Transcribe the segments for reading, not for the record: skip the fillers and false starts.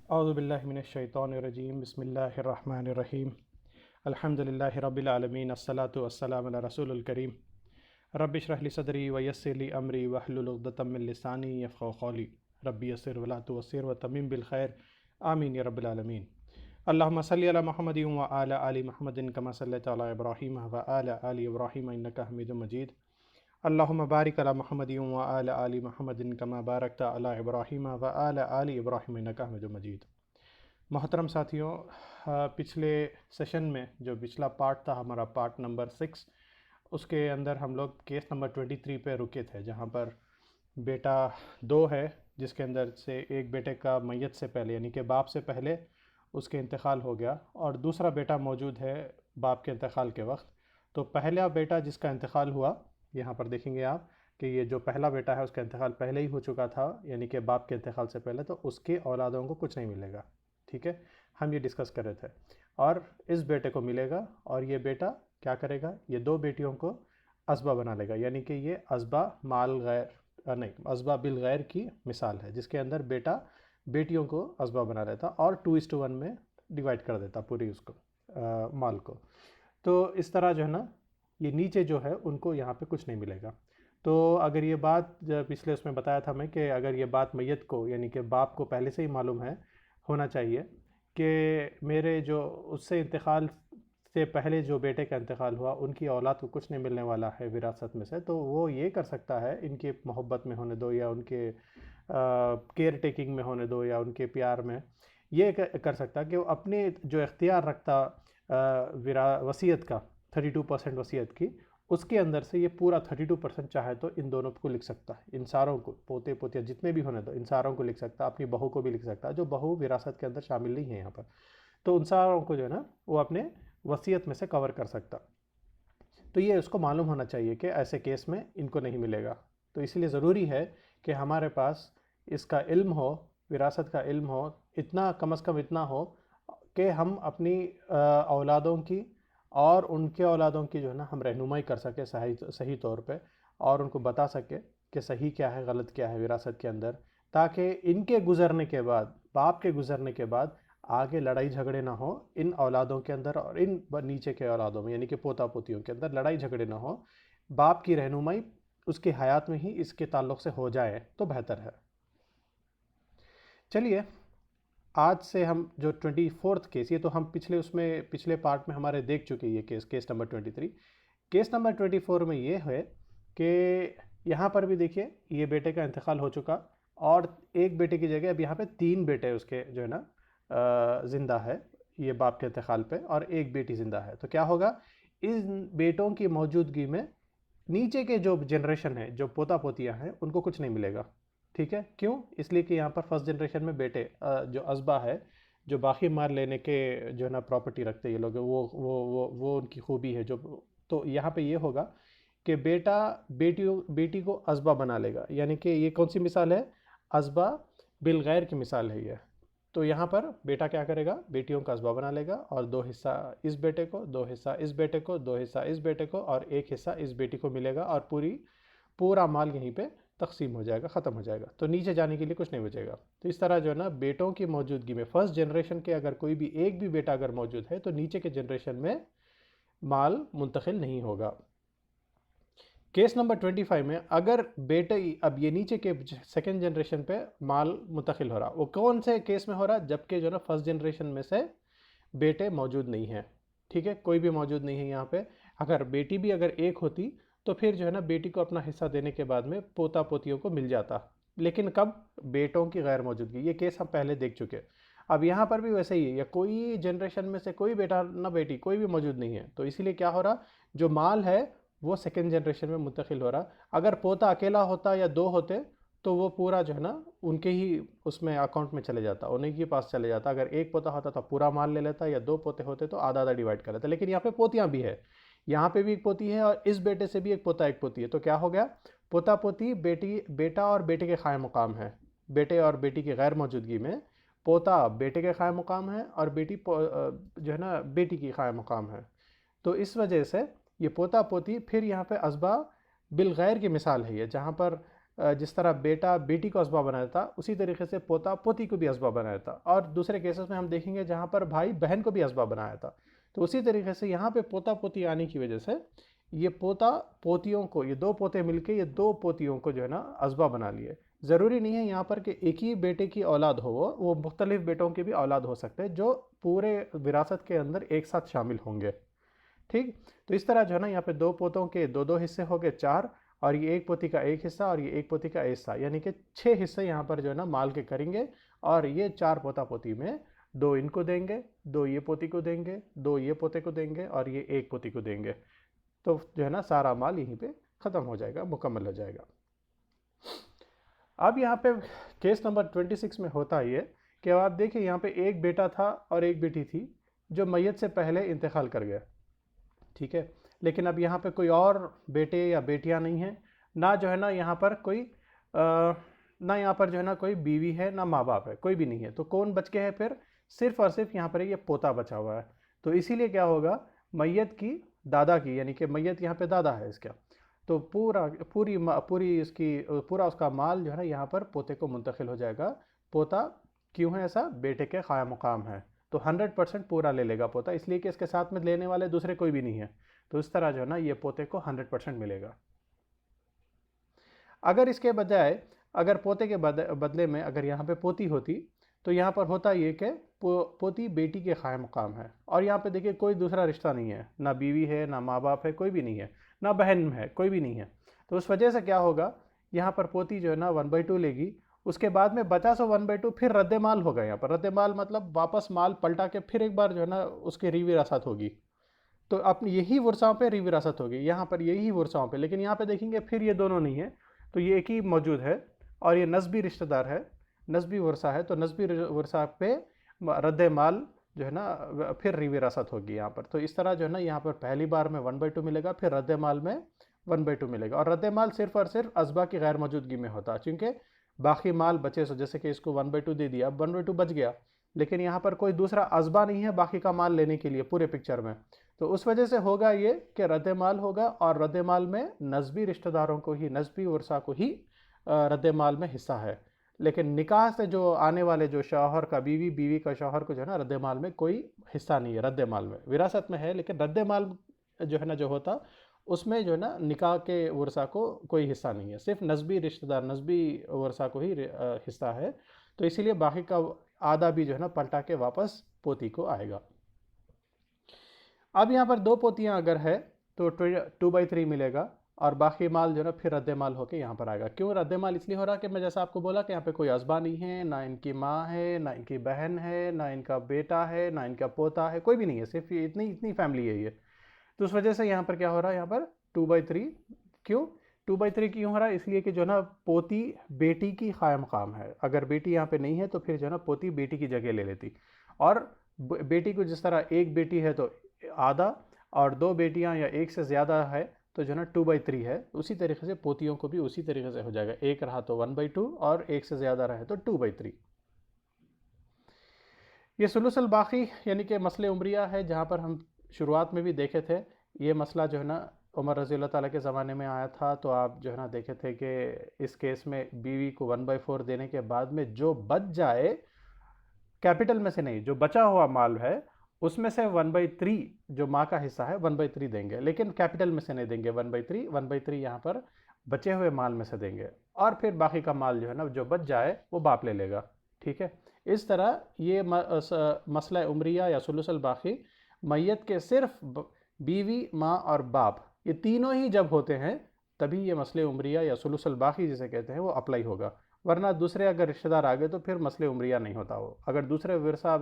औज़ुबिल्लाहि मिनश्शैतानिर्रजीम बिस्मिल्लाहिर्रहमानिर्रहीम अल्हम्दुलिल्लाहि रब्बिल आलमीन अस्सलातु वस्सलामु अला रसूलिल करीम रब्बि इश्रह ली सदरी व यस्सिर ली अमरी वहलुल उक़दतम मिन लिसानी यफ़क़हू क़ौली रब्बि यस्सिर वला तुअस्सिर व तम्मिम बिल खैर आमीन या रब्बिल आलमीन। अल्लाहुम्मा सल्लि अला मुहम्मदिन व अला आलि मुहम्मदिन कमा सल्लैता अला इब्राहीम व अला आलि इब्राहीम इन्नका हमीदुम मजीद। अल्लाहुम्मा बारिक अला मुहम्मदिन व अला आलि मुहम्मदिन कमा बारकता अला इब्राहीम व अला आलि इब्राहीम इन्नका हमीदुम मजीद। मोहतरम साथियों, पिछले सेशन में जो पिछला पार्ट था हमारा पार्ट नंबर 6, उसके अंदर हम लोग केस नंबर 23 पे रुके थे, जहाँ पर बेटा 2 है जिसके अंदर से एक बेटे का मैयत से पहले यानी कि बाप से पहले उसके इंतकाल हो गया और दूसरा बेटा मौजूद है बाप के इंतकाल के वक्त। तो पहला बेटा जिसका इंतकाल हुआ, यहाँ पर देखेंगे आप कि ये जो पहला बेटा है उसका इंतकाल पहले ही हो चुका था यानी कि बाप के इंतकाल से पहले, तो उसके औलादों को कुछ नहीं मिलेगा। ठीक है, हम ये डिस्कस कर रहे थे और इस बेटे को मिलेगा और ये बेटा क्या करेगा, ये 2 बेटियों को असबा बना लेगा, यानी कि ये असबा माल गैर नहीं असबा बिल गैर की मिसाल है, जिसके अंदर बेटा बेटियों को असबा बना लेता और 2:1 में डिवाइड कर देता पूरी उसको माल को। तो इस तरह जो है ना, ये नीचे जो है उनको यहाँ पे कुछ नहीं मिलेगा। तो अगर ये बात पिछले उसमें बताया था मैं कि अगर ये बात मैयत को यानी कि बाप को पहले से ही मालूम है होना चाहिए कि मेरे जो उससे इंतकाल से पहले जो बेटे का इंतकाल हुआ उनकी औलाद को कुछ नहीं मिलने वाला है विरासत में से, तो वो ये कर सकता है, इनके मोहब्बत में होने दो या उनके केयर टेकिंग में होने दो या उनके प्यार में, ये कर सकता है कि वो अपने जो इख्तियार रखता वसीयत का 32% वसीयत की, उसके अंदर से ये पूरा 32% चाहे तो इन दोनों को लिख सकता है, इन सारों को, पोते पोतिया जितने भी होने दो इन सारों को लिख सकता है, अपनी बहू को भी लिख सकता है जो बहू विरासत के अंदर शामिल नहीं है यहाँ पर, तो उन सारों को जो है ना वो अपने वसीयत में से कवर कर सकता। तो ये उसको मालूम होना चाहिए कि ऐसे केस में इनको नहीं मिलेगा। तो इसलिए ज़रूरी है कि हमारे पास इसका इल्म हो, विरासत का इल्म हो, इतना कम अज़ कम इतना हो कि हम अपनी औलादों की और उनके औलादों की जो है ना हम रहनुमाई कर सके सही सही तौर पे, और उनको बता सके कि सही क्या है गलत क्या है विरासत के अंदर, ताकि इनके गुज़रने के बाद, बाप के गुज़रने के बाद आगे लड़ाई झगड़े ना हो इन औलादों के अंदर और इन नीचे के औलादों में यानी कि पोता पोतियों के अंदर लड़ाई झगड़े ना हो। बाप की रहनुमाई उसकी हयात में ही इसके ताल्लुक़ से हो जाए तो बेहतर है। चलिए, आज से हम जो 24th केस, ये तो हम पिछले पार्ट में हमारे देख चुके ये केस नंबर 23। केस नंबर 24 में ये है कि यहाँ पर भी देखिए ये बेटे का इंतकाल हो चुका और एक बेटे की जगह अब यहाँ पे 3 बेटे उसके जो है ना ज़िंदा है ये बाप के इंतकाल पे, और एक बेटी ज़िंदा है। तो क्या होगा, इन बेटों की मौजूदगी में नीचे के जो जनरेशन है, जो पोता पोतियाँ हैं, उनको कुछ नहीं मिलेगा। ठीक है, क्यों? इसलिए कि यहाँ पर फर्स्ट जनरेशन में बेटे जो असबा है, जो बाकी मार लेने के जो है ना प्रॉपर्टी रखते हैं ये लोग, वो उनकी खूबी है जो। तो यहाँ पे ये होगा कि बेटा बेटी को असबा बना लेगा, यानी कि ये कौन सी मिसाल है, असबा बिल गैर की मिसाल है ये। तो यहाँ पर बेटा क्या करेगा, बेटियों का असबा बना लेगा और 2 हिस्सा इस बेटे को, 2 हिस्सा इस बेटे को, 2 हिस्सा इस बेटे को और 1 हिस्सा इस बेटी को मिलेगा और पूरा माल यहीं पे तकसीम हो जाएगा, ख़त्म हो जाएगा। तो नीचे जाने के लिए कुछ नहीं बचेगा। तो इस तरह जो है ना बेटों की मौजूदगी में फर्स्ट जनरेशन के अगर कोई भी एक भी बेटा अगर मौजूद है तो नीचे के जनरेशन में माल मुंतकिल नहीं होगा। केस नंबर 25 में अगर बेटे, अब ये नीचे के सेकेंड जनरेशन पे माल मुंतकिल हो रहा, वो कौन से केस में हो रहा, जबकि जो है ना फर्स्ट जनरेशन में से बेटे मौजूद नहीं हैं। ठीक है, कोई भी मौजूद नहीं है यहाँ पे। अगर बेटी भी अगर एक होती तो फिर जो है ना बेटी को अपना हिस्सा देने के बाद में पोता पोतियों को मिल जाता, लेकिन कब, बेटों की गैर मौजूदगी, ये केस हम पहले देख चुके। अब यहाँ पर भी वैसे ही है, या कोई जनरेशन में से कोई बेटा ना बेटी कोई भी मौजूद नहीं है, तो इसीलिए क्या हो रहा, जो माल है वो सेकेंड जनरेशन में मुंतकिल हो रहा। अगर पोता अकेला होता या 2 होते तो वो पूरा जो है ना उनके ही उसमें अकाउंट में चले जाता, उन्हीं के पास चले जाता। अगर एक पोता होता तो पूरा माल ले लेता, या 2 पोते होते तो आधा आधा डिवाइड कर लेता। लेकिन यहाँ पे पोतियाँ भी है, यहाँ पे भी एक पोती है और इस बेटे से भी एक पोता एक पोती है। तो क्या हो गया, पोता पोती बेटा और बेटे के क़ायम मुकाम है। बेटे और बेटी की गैर मौजूदगी में पोता बेटे के क़ायम मुकाम है और बेटी जो है ना बेटी की क़ायम मुकाम है। तो इस वजह से ये पोता पोती फिर यहाँ पे असबा बिल गैर की मिसाल है ये, जहाँ पर जिस तरह बेटा बेटी को असबाब बनाया था, उसी तरीके से पोता पोती को भी असबाब बनाया था। और दूसरे केसेस में हम देखेंगे जहाँ पर भाई बहन को भी असबाब बनाया था। तो उसी तरीके से यहाँ पे पोता पोती आने की वजह से ये पोता पोतियों को, ये दो पोते मिलके ये दो पोतियों को जो है ना असबाब बना लिए। ज़रूरी नहीं है यहाँ पर कि एक ही बेटे की औलाद हो, वो मुख्तलिफ बेटों की भी औलाद हो सकते हैं जो पूरे विरासत के अंदर एक साथ शामिल होंगे। ठीक, तो इस तरह जो है ना यहाँ पे दो पोतों के दो दो हिस्से हो गए, चार, और ये एक पोती का एक हिस्सा और ये एक पोती का एक हिस्सा, यानी कि 6 हिस्से यहाँ पर जो है ना माल के करेंगे। और ये 4 पोता पोती में 2 इनको देंगे, 2 ये पोती को देंगे, 2 ये पोते को देंगे और ये एक पोती को देंगे। तो जो है ना सारा माल यहीं पे ख़त्म हो जाएगा, मुकम्मल हो जाएगा। अब यहाँ पे केस नंबर 26 में होता ये कि अब आप देखिए यहाँ पे एक बेटा था और एक बेटी थी जो मैयत से पहले इंतकाल कर गया। ठीक है, लेकिन अब यहाँ पे कोई और बेटे या बेटियाँ नहीं हैं, ना जो है ना यहाँ पर कोई ना यहाँ पर जो है ना कोई बीवी है, ना माँ बाप है, कोई भी नहीं है। तो कौन बच के है फिर? सिर्फ और सिर्फ यहाँ पर ये पोता बचा हुआ है। तो इसीलिए क्या होगा, मैयत की दादा की, यानी कि मैयत यहाँ पे दादा है इसका, तो पूरी इसकी पूरा उसका माल जो है ना यहाँ पर पोते को मुंतकिल हो जाएगा। पोता क्यों है ऐसा? बेटे के क़ायम मुक़ाम है, तो 100% पूरा ले लेगा पोता, इसलिए कि इसके साथ में लेने वाले दूसरे कोई भी नहीं है। तो इस तरह जो है ना ये पोते को 100% मिलेगा। अगर इसके बजाय, अगर पोते के बदले में अगर यहाँ पे पोती होती, तो यहाँ पर होता ये कि पोती बेटी के क़ायम मुक़ाम है। और यहाँ पे देखिए कोई दूसरा रिश्ता नहीं है, ना बीवी है, ना माँ बाप है, कोई भी नहीं है, ना बहन है, कोई भी नहीं है। तो उस वजह से क्या होगा, यहाँ पर पोती जो है ना 1/2 लेगी, उसके बाद में बचा सो 1/2 फिर रद्द माल होगा। यहाँ पर रद्द माल मतलब वापस माल पलटा के फिर एक बार जो है ना उसकी रीविरासत होगी। तो अपनी यही वर्साओं पे रीविरासत होगी, यहाँ पर यही वर्साओं पे। लेकिन यहाँ पे देखेंगे फिर ये दोनों नहीं है, तो ये एक ही मौजूद है और ये नस्बी रिश्तेदार है, नस्बी वर्सा है। तो नस्बी वर्सा पे रद्द माल जो है ना फिर रीविरासत होगी यहाँ पर। तो इस तरह जो है ना यहाँ पर पहली बार में 1/2 मिलेगा, फिर रद्द माल में 1/2 मिलेगा। और रद्द माल सिर्फ और सिर्फ असबा की गैर मौजूदगी में होता है, क्योंकि बाकी माल बचे, सो जैसे कि इसको 1/2 दे दिया, अब 1/2 बच गया, लेकिन यहाँ पर कोई दूसरा असबा नहीं है बाकी का माल लेने के लिए पूरे पिक्चर में। तो उस वजह से होगा ये कि रद्द माल होगा, और रद्द माल में नस्बी रिश्तेदारों को ही, नस्बी वर्सा को ही रद्द माल में हिस्सा है। लेकिन निकाह से जो आने वाले जो शौहर का बीवी, बीवी का शौहर को जो है ना रद्द माल में कोई हिस्सा नहीं है। रद्द माल में विरासत में है, लेकिन रद्द माल जो है ना जो होता उसमें जो है ना निकाह के वर्सा को कोई हिस्सा नहीं है, सिर्फ नस्बी रिश्तेदार, नस्बी वर्सा को ही हिस्सा है। तो इसीलिए बाकी का आधा भी जो है ना पलटा के वापस पोती को आएगा। अब यहाँ पर दो पोतियाँ अगर है तो 2/3 मिलेगा, और बाकी माल जो है ना फिर रद्द माल होके यहाँ पर आएगा। क्यों रद्द माल? इसलिए हो रहा कि मैं जैसा आपको बोला कि यहाँ पे कोई असबा नहीं है, ना इनकी माँ है, ना इनकी बहन है, ना इनका बेटा है, ना इनका पोता है, कोई भी नहीं है, सिर्फ ये इतनी इतनी फैमिली है ये। तो उस वजह से यहाँ पर क्या हो रहा है, यहाँ पर 2/3। क्यों 2/3 क्यों हो रहा है? इसलिए कि जो है ना पोती बेटी की क़ायम मुक़ाम है। अगर बेटी यहाँ पे नहीं है तो फिर जो है ना पोती बेटी की जगह ले लेती। और बेटी को जिस तरह एक बेटी है तो आधा, और दो बेटियाँ या एक से ज़्यादा है तो जो है ना 2/3 है, उसी तरीके से पोतियों को भी उसी तरीके से हो जाएगा। एक रहा तो 1/2 और एक से ज़्यादा रहे तो 2/3। ये सुलुसल बाकी यानी कि मसले उमरिया है, जहाँ पर हम शुरुआत में भी देखे थे। ये मसला जो है ना उमर रज़ी अल्लाह ताला के ज़माने में आया था। तो आप जो है ना देखे थे कि इस केस में बीवी को 1/4 देने के बाद में जो बच जाए, कैपिटल में से नहीं, जो बचा हुआ माल है उसमें से 1/3 जो माँ का हिस्सा है 1/3 देंगे, लेकिन कैपिटल में से नहीं देंगे। 1/3 यहाँ पर बचे हुए माल में से देंगे, और फिर बाकी का माल जो है ना जो बच जाए वो बाप ले लेगा। ठीक है, इस तरह ये मसला उमरिया या सुलुसल बाकी मैयत के सिर्फ बीवी, माँ और बाप, ये तीनों ही जब होते हैं तभी ये मसले उमरिया या सुलुसल बाकी जिसे कहते हैं वो अप्लाई होगा। वरना दूसरे अगर रिश्तेदार आ गए तो फिर मसले उमरिया नहीं होता। वो अगर दूसरे विरसा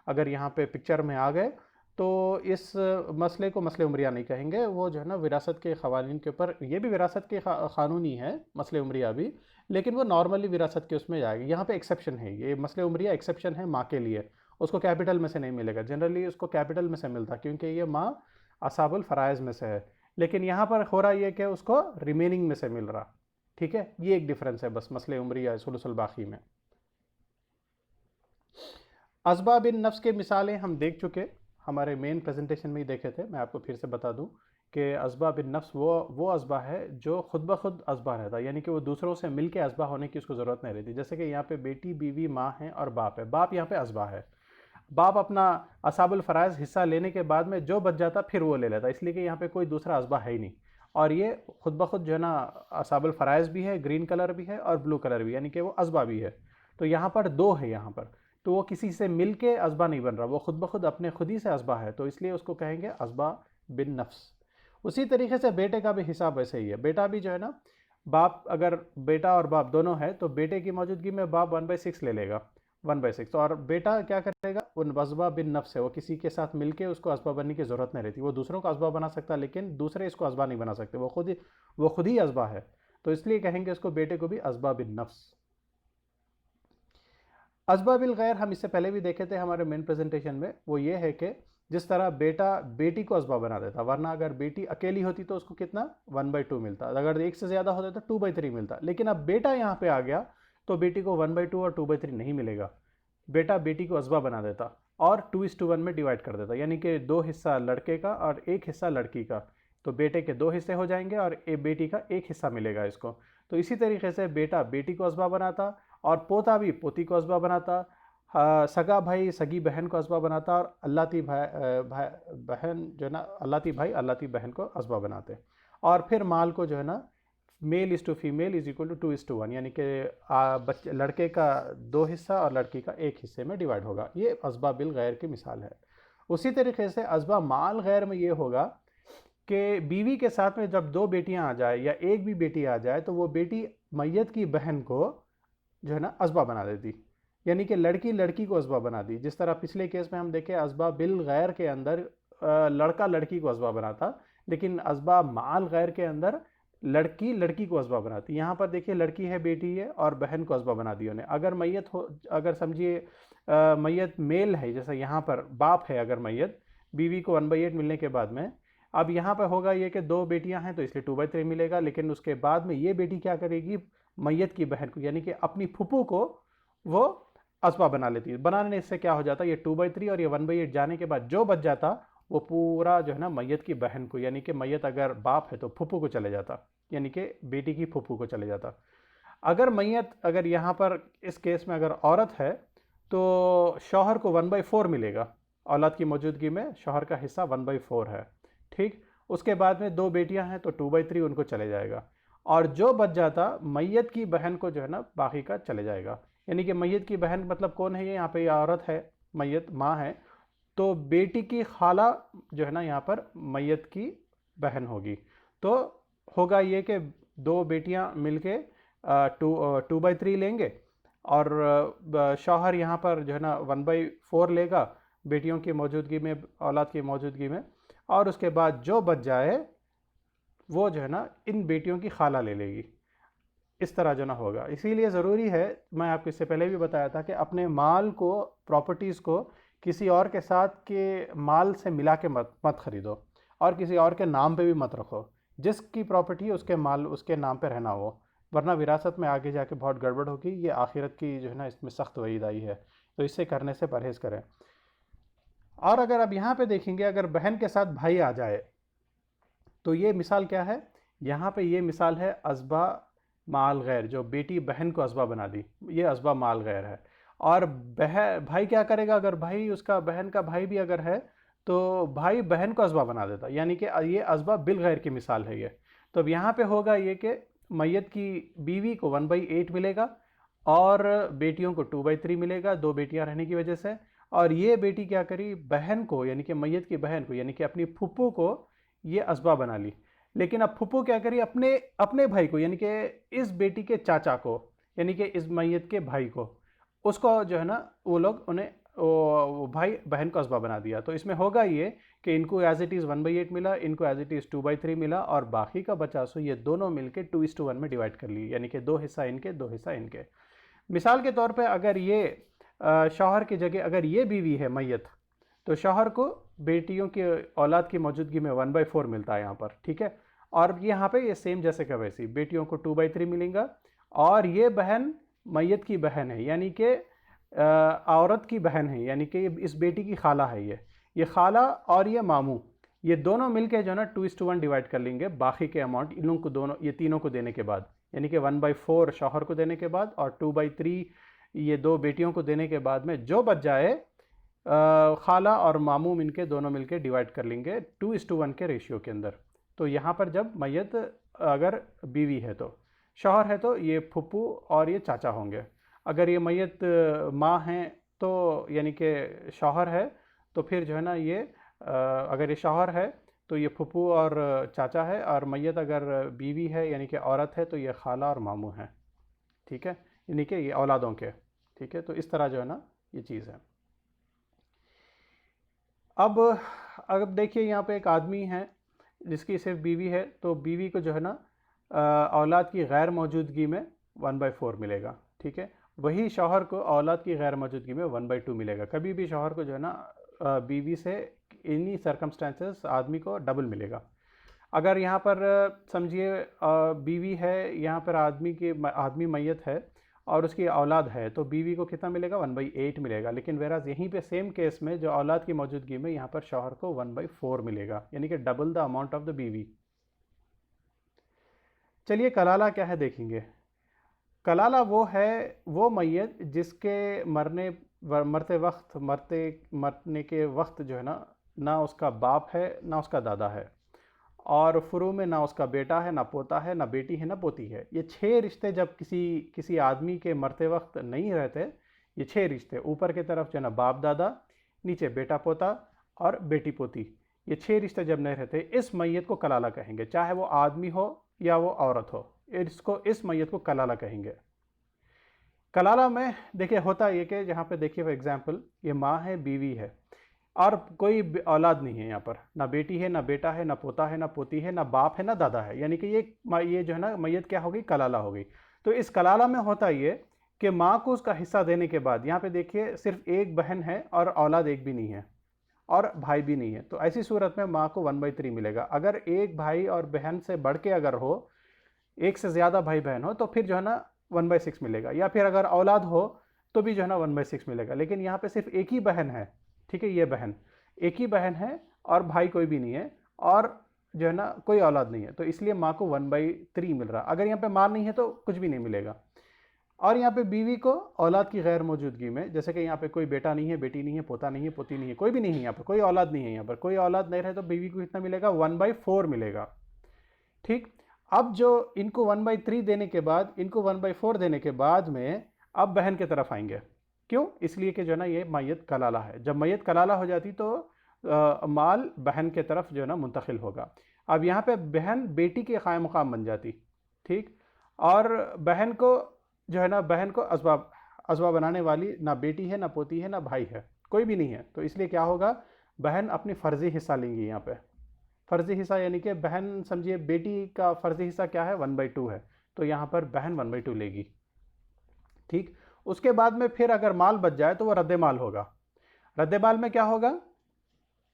अगर यहाँ पे पिक्चर में आ गए तो इस मसले को मसले उमरिया नहीं कहेंगे। वो जो है ना विरासत के क़वानीन के ऊपर, ये भी विरासत के क़ानूनी है मसले उमरिया भी, लेकिन वो नॉर्मली विरासत के उसमें जाएगी। यहाँ पे एक्सेप्शन है, ये मसले उमरिया एक्सेप्शन है माँ के लिए। उसको कैपिटल में से नहीं मिलेगा, जनरली उसको कैपिटल में से मिलता क्योंकि ये माँ असाबुल फ़राइज़ में से है। लेकिन यहाँ पर हो रहा ये कि उसको रिमेनिंग में से मिल रहा। ठीक है, ये एक डिफरेंस है बस मसले उमरिया सुलुसल बाकी में। असबाब बिन नफ्स के मिसालें हम देख चुके, हमारे मेन प्रेजेंटेशन में ही देखे थे। मैं आपको फिर से बता दूं, कि असबा बिन नफ्स वो असबा है जो खुद ब खुद असबा रहता है, यानी कि वो दूसरों से मिल के असबा होने की उसको ज़रूरत नहीं रहती। जैसे कि यहाँ पे बेटी, बीवी, माँ है और बाप है। बाप यहाँ पे असबा है। बाप अपना असाबुल फ़राइज़ हिस्सा लेने के बाद में जो बच जाता फिर वो ले लेता, इसलिए कि यहाँ पे कोई दूसरा असबा है ही नहीं। और ये खुद ब खुद जो है ना असाबुल फ़राइज़ भी है, ग्रीन कलर भी है और ब्लू कलर भी, यानी कि वो असबा भी है। तो यहाँ पर दो है यहाँ पर, तो वो किसी से मिल के असबा नहीं बन रहा, वो खुद ब खुद अपने खुद ही से असबा है, तो इसलिए उसको कहेंगे असबा बिन नफ्स। उसी तरीके से बेटे का भी हिसाब वैसे ही है। बेटा भी जो है ना, बाप अगर बेटा और बाप दोनों है तो बेटे की मौजूदगी में बाप 1/6 ले लेगा, 1/6। और बेटा क्या करेगा, उन असबा बिन नफ्स है, वो किसी के साथ मिलके उसको असबा बनने की ज़रूरत नहीं रहती। वो दूसरों का असबा बना सकता है लेकिन दूसरे इसको असबा नहीं बना सकते, वो खुद ही असबा है, तो इसलिए कहेंगे इसको बेटे को भी असबा बिन नफ्स। असबा बिल गैर हम इससे पहले भी देखे थे हमारे मेन प्रेजेंटेशन में। वो ये है कि जिस तरह बेटा बेटी को असबा बना देता, वरना अगर बेटी अकेली होती तो उसको कितना 1/2 मिलता, अगर एक से ज़्यादा होता तो 2/3 मिलता। लेकिन अब बेटा यहाँ पे आ गया तो बेटी को 1/2 और 2/3 नहीं मिलेगा। बेटा बेटी को असबा बना देता और 2:1 में डिवाइड कर देता, यानी कि 2 हिस्सा लड़के का और 1 हिस्सा लड़की का। तो बेटे के 2 हिस्से हो जाएंगे और बेटी का 1 हिस्सा मिलेगा इसको। तो इसी तरीके से बेटा बेटी को असबा बनाता और पोता भी पोती को असबा बनाता, सगा भाई सगी बहन को असबा बनाता और अल्लाती बहन जो है ना, अल्लाती भाई अल्लाती बहन को असबा बनाते। और फिर माल को जो है ना male is to female is equal to 2:1, यानी कि बच्चे लड़के का 2 हिस्सा और लड़की का 1 हिस्से में डिवाइड होगा। ये असबा बिल गैर की मिसाल है। उसी तरीके से असबा माल गैर में ये होगा कि बीवी के साथ में जब 2 बेटियां आ जाए या एक भी बेटी आ जाए तो वो बेटी मैयत की बहन को जो है ना असबा बना देती, यानी कि लड़की लड़की को असबा बना दी। जिस तरह पिछले केस में हम देखें असबा बिल गैर के अंदर लड़का लड़की को असबा बनाता, लेकिन असबा माल गैर के अंदर लड़की लड़की को असबा बनाती। यहाँ पर देखिए लड़की है बेटी है और बहन को असबा बना दी उन्हें। अगर मैयत हो, अगर समझिए मैयत मेल है, जैसे यहाँ पर बाप है, अगर मैयत बीवी को 1/8 मिलने के बाद में, अब यहाँ पर होगा ये कि 2 बेटियां हैं तो इसलिए 2/3 मिलेगा। लेकिन उसके बाद में ये बेटी क्या करेगी, मैयत की बहन को यानी कि अपनी फुप्पू को वो असबा बना लेती है। बनाने से क्या हो जाता है, ये 2/3 और ये 1/8 जाने के बाद जो बच जाता वो पूरा जो है ना मैयत की बहन को, यानी कि मैयत अगर बाप है तो फुप्पू को चले जाता, यानी कि बेटी की फुप्पू को चले जाता। अगर मैयत अगर यहाँ पर इस केस में अगर औरत है तो शौहर को 1/4 मिलेगा, औलाद की मौजूदगी में शौहर का हिस्सा 1/4 है। ठीक, उसके बाद में 2 बेटियां हैं तो 2/3 उनको चले जाएगा और जो बच जाता मैयत की बहन को जो है ना बाकी का चले जाएगा। यानी कि मैयत की बहन मतलब कौन है, ये यहाँ पे औरत है, मैयत माँ है, तो बेटी की खाला जो है ना यहाँ पर मैयत की बहन होगी। तो होगा ये कि 2 बेटियां मिलके 2/3 लेंगे और शौहर यहाँ पर जो है ना 1/4 लेगा बेटियों की मौजूदगी में, औलाद की मौजूदगी में, और उसके बाद जो बच जाए वो जो है ना इन बेटियों की खाला ले लेगी। इस तरह जो ना होगा। इसीलिए ज़रूरी है, मैं आपको इससे पहले भी बताया था कि अपने माल को, प्रॉपर्टीज़ को किसी और के साथ के माल से मिला के मत खरीदो और किसी और के नाम पे भी मत रखो। जिसकी प्रॉपर्टी है उसके माल उसके नाम पे रहना हो, वरना विरासत में आगे जाके बहुत गड़बड़ होगी। ये आखिरत की जो है ना इसमें सख्त वईद आई है, तो इससे करने से परहेज़ करें। और अगर अब यहाँ पे देखेंगे, अगर बहन के साथ भाई आ जाए तो ये मिसाल क्या है, यहाँ पे ये मिसाल है असबा माल गैर, जो बेटी बहन को असबा बना दी, ये असबा माल गैर है। और भाई क्या करेगा, अगर भाई उसका बहन का भाई भी अगर है तो भाई बहन को असबा बना देता, यानी कि ये असबा बिल गैर की मिसाल है ये। तो अब यहाँ पे होगा ये कि मैयत की बीवी को 1/8 मिलेगा और बेटियों को 2/3 मिलेगा, 2 बेटियां रहने की वजह से। और ये बेटी क्या करी, बहन को यानी कि मैयत की बहन को यानी कि अपनी फुप्पू को ये असबा बना ली। लेकिन अब फुप्पू क्या करी, अपने अपने भाई को यानी कि इस बेटी के चाचा को यानी कि इस मैयत के भाई को, उसको जो है ना वो लोग उन्हें वो भाई बहन को असबा बना दिया। तो इसमें होगा ये कि इनको एज इट इज़ 1/8 मिला, इनको एज इट इज़ 2/3 मिला और बाकी का 50 ये दोनों मिलके 2:1 में डिवाइड कर ली, यानी कि 2 हिस्सा इनके 2 हिस्सा इनके। मिसाल के तौर पे अगर ये शौहर की जगह अगर ये बीवी है मैयत, तो शौहर को बेटियों की औलाद की मौजूदगी में 1/4 मिलता है यहाँ पर, ठीक है। और यहाँ पे ये सेम जैसे का वैसी बेटियों को 2/3 मिलेगा और ये बहन मैयत की बहन है, यानी कि औरत की बहन है, यानी कि इस बेटी की खाला है ये खाला और ये मामू, ये दोनों मिलके जो है ना 2:1 डिवाइड कर लेंगे बाकी के अमाउंट इन लोगों को, दोनों ये तीनों को देने के बाद, यानी कि 1/4 शौहर को देने के बाद और 2/3 ये दो बेटियों को देने के बाद में जो बच जाए खाला और मामूम इनके दोनों मिलके डिवाइड कर लेंगे 2:1 के रेशियो के अंदर। तो यहाँ पर जब मैयत अगर बीवी है तो, शौहर है तो ये फुप्पू और ये चाचा होंगे। अगर ये मैयत माँ हैं तो यानी कि शौहर है तो फिर जो है ना ये अगर ये शौहर है तो ये फुप्पू और चाचा है, और मैयत अगर बीवी है यानी कि औरत है तो ये खाला और मामू हैं। ठीक है, यानी कि ये औलादों के। ठीक है, तो इस तरह जो है ना ये चीज़ है। अब देखिए यहाँ पे एक आदमी है जिसकी सिर्फ बीवी है, तो बीवी को जो है ना औलाद की गैर मौजूदगी में 1/4 मिलेगा। ठीक है, वही शौहर को औलाद की गैर मौजूदगी में 1/2 मिलेगा। कभी भी शौहर को जो है ना बीवी से इन्हीं सर्कमस्टेंसेस आदमी को डबल मिलेगा। अगर यहाँ पर समझिए बीवी है, यहाँ पर आदमी मैयत है और उसकी औलाद है, तो बीवी को कितना मिलेगा 1/8 मिलेगा। लेकिन वेराज यहीं पे सेम केस में जो औलाद की मौजूदगी में यहाँ पर शौहर को 1/4 मिलेगा, यानी कि double the amount of the बीवी। चलिए कलाला क्या है देखेंगे। कलाला वो है वो मैयत जिसके मरने के वक्त जो है ना उसका बाप है ना उसका दादा है, और फुरू में ना उसका बेटा है ना पोता है ना बेटी है ना पोती है। ये 6 रिश्ते जब किसी आदमी के मरते वक्त नहीं रहते, ये 6 रिश्ते ऊपर की तरफ जो है ना बाप दादा, नीचे बेटा पोता और बेटी पोती, ये 6 रिश्ते जब नहीं रहते, इस मैयत को कलाला कहेंगे। चाहे वो आदमी हो या वो औरत हो, इस मैयत को कलाला कहेंगे। कलाला में देखिए होता ये कि जहाँ पे देखिए फॉर एग्जाम्पल ये माँ है, बीवी है और कोई औलाद नहीं है, यहाँ पर ना बेटी है ना बेटा है ना पोता है ना पोती है ना बाप है ना दादा है, यानी कि ये जो है ना मैयत क्या होगी, कलाला होगी। तो इस कलाला में होता ये कि माँ को उसका हिस्सा देने के बाद, यहाँ पे देखिए सिर्फ एक बहन है और औलाद एक भी नहीं है और भाई भी नहीं है, तो ऐसी सूरत में माँ को 1/3 मिलेगा। अगर एक भाई और बहन से बढ़ के अगर हो, एक से ज़्यादा भाई बहन हो, तो फिर जो है ना 1/6 मिलेगा, या फिर अगर औलाद हो तो भी जो है ना 1/6 मिलेगा। लेकिन यहाँ पे सिर्फ एक ही बहन है, ठीक है, ये बहन एक ही बहन है और भाई कोई भी नहीं है और जो है ना कोई औलाद नहीं है, तो इसलिए माँ को 1/3 मिल रहा। अगर यहाँ पे माँ नहीं है तो कुछ भी नहीं मिलेगा। और यहाँ पे बीवी को औलाद की गैर मौजूदगी में, जैसे कि यहाँ पे कोई बेटा नहीं है, बेटी नहीं है, पोता नहीं है, पोती नहीं है, कोई भी नहीं है, यहाँ पर कोई औलाद नहीं है, यहाँ पर कोई औलाद नहीं रहे, तो बीवी को कितना मिलेगा 1/4 मिलेगा। ठीक, अब जो इनको 1/3 देने के बाद, इनको 1/4 देने के बाद में अब बहन की तरफ आएंगे। क्यों? इसलिए कि जो है ना ये मैयत कलाला है। जब मैयत कलाला हो जाती तो माल बहन के तरफ जो है ना मुंतकिल होगा। अब यहाँ पे बहन बेटी के क़ायम मुक़ाम बन जाती। ठीक, और बहन को जो है ना, बहन को असबाब बनाने वाली ना बेटी है ना पोती है ना भाई है, कोई भी नहीं है, तो इसलिए क्या होगा, बहन अपनी फ़र्ज़ी हिस्सा लेंगी। यहाँ पे फ़र्ज़ी हिस्सा यानी कि बहन, समझिए बेटी का फ़र्ज़ी हिस्सा क्या है 1/2 है, तो यहाँ पर बहन 1/2 लेगी। ठीक, उसके बाद में फिर अगर माल बच जाए तो वो रद्द माल होगा। रद्द माल में क्या होगा,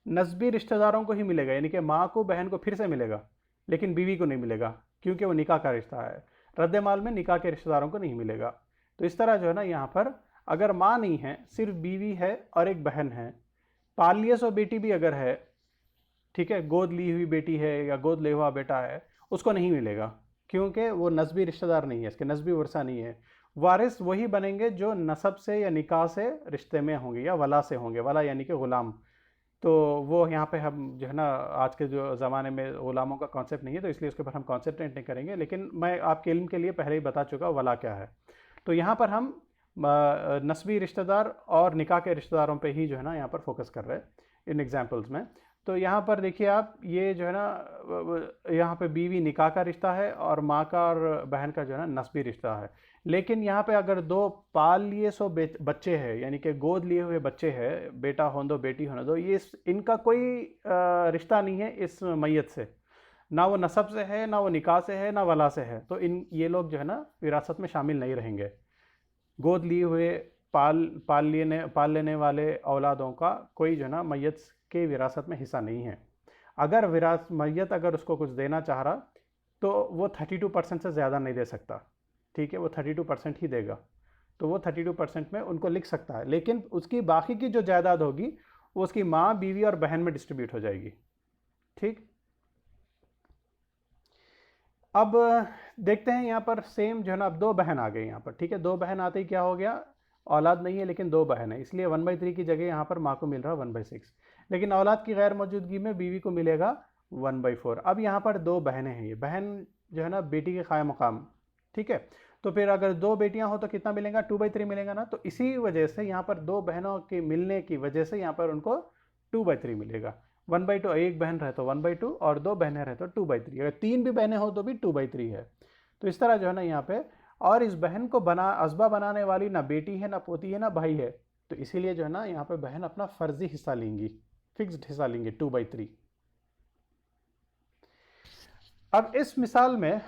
नस्बी रिश्तेदारों को ही मिलेगा, यानी कि माँ को बहन को फिर से मिलेगा लेकिन बीवी को नहीं मिलेगा, क्योंकि वो निकाह का रिश्ता है। रद्द माल में निकाह के रिश्तेदारों को नहीं मिलेगा। तो इस तरह जो है ना यहाँ पर अगर माँ नहीं है, सिर्फ बीवी है और एक बहन है, पालियस और बेटी भी अगर है, ठीक है, गोद ली हुई बेटी है या गोद ले हुआ बेटा है, उसको नहीं मिलेगा, क्योंकि वो नस्बी रिश्तेदार नहीं है, इसके नस्बी वर्सा नहीं है। वारिस वही बनेंगे जो नसब से या निकाह से रिश्ते में होंगे या वला से होंगे। वला यानी कि ग़ुलाम, तो वो यहाँ पे हम जो है ना आज के जो ज़माने में ग़ुलामों का कॉन्सेप्ट नहीं है, तो इसलिए उसके ऊपर हम कॉन्सेंट्रेट नहीं करेंगे, लेकिन मैं आपके इल्म के लिए पहले ही बता चुका वला क्या है। तो यहाँ पर हम नस्बी रिश्तेदार और निकाह के रिश्तेदारों पे ही जो है ना यहाँ पर फोकस कर रहे हैं इन एग्जांपल्स में। तो यहाँ पर देखिए आप, ये जो है ना यहाँ पे बीवी निकाह का रिश्ता है और माँ का और बहन का जो है ना नस्बी रिश्ता है। लेकिन यहाँ पे अगर दो पाल लिए सो बच्चे हैं, यानी कि गोद लिए हुए बच्चे हैं, बेटा होने दो बेटी होने दो, ये इनका कोई रिश्ता नहीं है इस मैयत से, ना वो नसब से है ना वो निकाह से है ना वला से है, तो ये लोग जो है ना विरासत में शामिल नहीं रहेंगे। गोद लिए हुए पाल लेने वाले औलादों का कोई जो है ना मैयत के विरासत में हिस्सा नहीं है। अगर मैयत अगर उसको कुछ देना चाह रहा तो वो 32% से ज़्यादा नहीं दे सकता। ठीक है, वो 32% ही देगा, तो वो 32% में उनको लिख सकता है, लेकिन उसकी बाकी की जो जायदाद होगी वो उसकी माँ, बीवी और बहन में डिस्ट्रीब्यूट हो जाएगी। ठीक। अब देखते हैं यहाँ पर सेम जो है ना, अब दो बहन आ गई यहाँ पर, ठीक है। दो बहन आते ही क्या हो गया, औलाद नहीं है लेकिन दो बहन है, इसलिए 1/3 की जगह यहाँ पर माँ को मिल रहा है 1/6। लेकिन औलाद की गैर मौजूदगी में बीवी को मिलेगा 1/4। अब यहाँ पर दो बहनें हैं, ये बहन जो है ना बेटी के क़ायम मकाम, ठीक है। तो फिर अगर दो बेटियां हो तो कितना मिलेगा, 2/3 मिलेगा ना। तो इसी वजह से यहाँ पर दो बहनों के मिलने की वजह से यहाँ पर उनको 2/3 मिलेगा। 1/2, एक बहन रहे तो 1/2 और दो बहनें रहे तो 2/3। अगर तीन भी बहनें हो तो भी 2/3 है। तो इस तरह जो है ना यहाँ पे, और इस बहन को असबा बनाने वाली ना बेटी है, ना पोती है, ना भाई है। तो इसीलिए जो है ना यहाँ पे बहन अपना फर्जी हिस्सा लेंगी, फिक्स्ड हिस्सा लेंगे 2/3। अब इस मिसाल में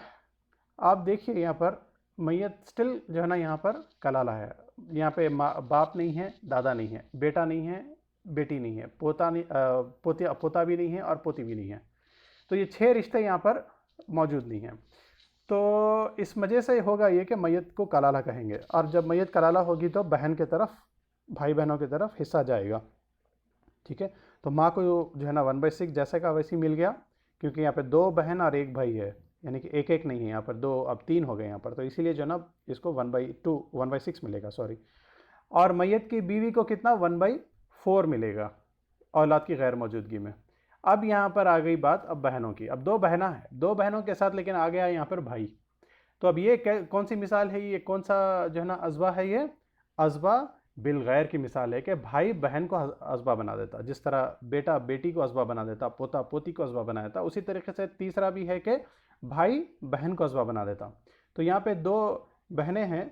आप देखिए यहाँ पर मैयत स्टिल जो है ना यहाँ पर कलाला है। यहाँ पे बाप नहीं है, दादा नहीं है, बेटा नहीं है, बेटी नहीं है, पोता नहीं, पोता भी नहीं है और पोती भी नहीं है। तो ये 6 रिश्ते यहाँ पर मौजूद नहीं हैं। तो इस वजह से होगा ये कि मैयत को कलाला कहेंगे, और जब मैयत कलाला होगी तो बहन के तरफ, भाई बहनों की तरफ हिस्सा जाएगा, ठीक है। तो माँ को जो है ना 1/6 जैसे का वैसे मिल गया, क्योंकि यहाँ पे दो बहन और एक भाई है, यानी कि एक एक नहीं है यहाँ पर, दो अब 3 हो गए यहाँ पर। तो इसीलिए जो है ना इसको 1/6 मिलेगा, सॉरी। और मैयत की बीवी को कितना, 1/4 मिलेगा औलाद की गैर मौजूदगी में। अब यहाँ पर आ गई बात अब बहनों की। अब दो बहना है, दो बहनों के साथ लेकिन आ गया यहाँ पर भाई। तो अब ये कौन सी मिसाल है, ये कौन सा जो है ना अज़बा है, ये अज़बा बिलगैर की मिसाल है कि भाई बहन को अज़बा बना देता, जिस तरह बेटा बेटी को अज़बा बना देता, पोता पोती को अज़बा बना देता, उसी तरीके से तीसरा भी है कि भाई बहन को अज़बा बना देता। तो यहाँ पे दो बहनें हैं,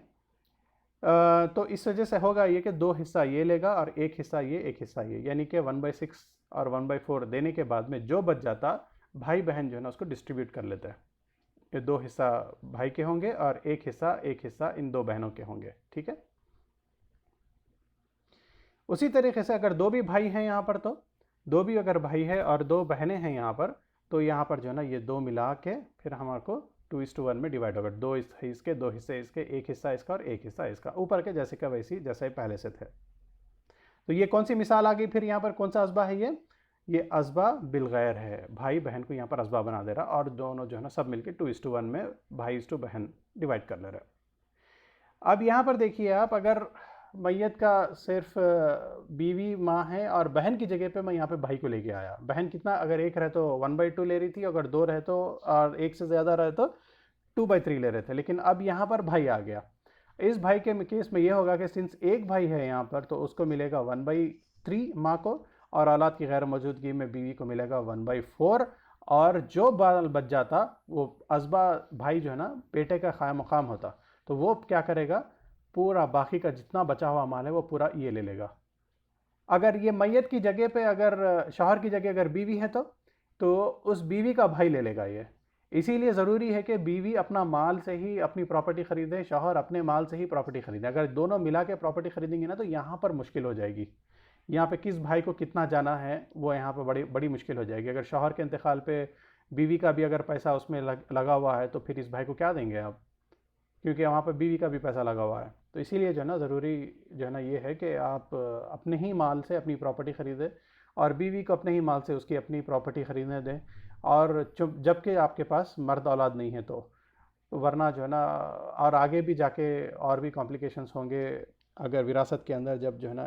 तो इस वजह से होगा ये कि दो हिस्सा ये लेगा और एक हिस्सा ये, एक हिस्सा ये, यानी कि 1/6 और 1/4 देने के बाद में जो बच जाता, भाई बहन जो है ना उसको डिस्ट्रीब्यूट कर लेते हैं। ये दो हिस्सा भाई के होंगे और एक हिस्सा इन दो बहनों के होंगे, ठीक है। उसी तरीके से अगर दो भी भाई हैं यहाँ पर, तो दो भी अगर भाई है और दो बहनें हैं यहाँ पर, तो यहाँ पर जो है ना ये दो मिला के फिर हमारे को 2:1 में डिवाइड होगा। दो इसके, दो हिस्से इसके, एक हिस्सा इसका और एक हिस्सा इसका, ऊपर के जैसे का वैसी जैसे पहले से थे। तो ये कौन सी मिसाल आ गई फिर यहाँ पर, कौन सा अज़बा है ये अज़बा बिलगैर है। भाई बहन को यहाँ पर अज़बा बना दे रहा और दोनों जो है ना सब मिलके 2:1 में भाई इस टू बहन डिवाइड कर ले रहे। अब यहाँ पर देखिए आप, अगर मैयत का सिर्फ बीवी माँ है और बहन की जगह पे मैं यहाँ पे भाई को लेके आया, बहन कितना, अगर एक रहे तो 1/2 ले रही थी, अगर दो रहे तो और एक से ज़्यादा रहे तो 2/3 ले रहे थे। लेकिन अब यहाँ पर भाई आ गया। इस भाई के केस में ये होगा कि सिंस एक भाई है यहाँ पर, तो उसको मिलेगा 1/3 माँ को, और औलाद की गैर मौजूदगी में बीवी को मिलेगा 1/4। और जो बाल बच जाता वो अज़बा भाई जो है ना बेटे का क़ायम मकाम होता, तो वो क्या करेगा, पूरा बाकी का जितना बचा हुआ माल है वो पूरा ये ले लेगा। अगर ये मैयत की जगह पे, अगर शौहर की जगह अगर बीवी है तो उस बीवी का भाई ले लेगा ये। इसीलिए ज़रूरी है कि बीवी अपना माल से ही अपनी प्रॉपर्टी ख़रीदे, शौहर अपने माल से ही प्रॉपर्टी ख़रीदे। अगर दोनों मिला के प्रॉपर्टी ख़रीदेंगे ना तो यहाँ पर मुश्किल हो जाएगी। यहाँ पे किस भाई को कितना जाना है वो यहाँ पे बड़ी बड़ी मुश्किल हो जाएगी। अगर शौहर के इंतकाल पे बीवी का भी अगर पैसा उसमें लगा हुआ है तो फिर इस भाई को क्या देंगे आप, क्योंकि वहाँ पर बीवी का भी पैसा लगा हुआ है। तो इसीलिए जो है ना ज़रूरी जो है ना ये है कि आप अपने ही माल से अपनी प्रॉपर्टी ख़रीदें और बीवी को अपने ही माल से उसकी अपनी प्रॉपर्टी ख़रीदने दें। और जबकि आपके पास मर्द औलाद नहीं है तो वरना जो है ना, और आगे भी जाके और भी कॉम्प्लिकेशंस होंगे अगर विरासत के अंदर, जब जो है ना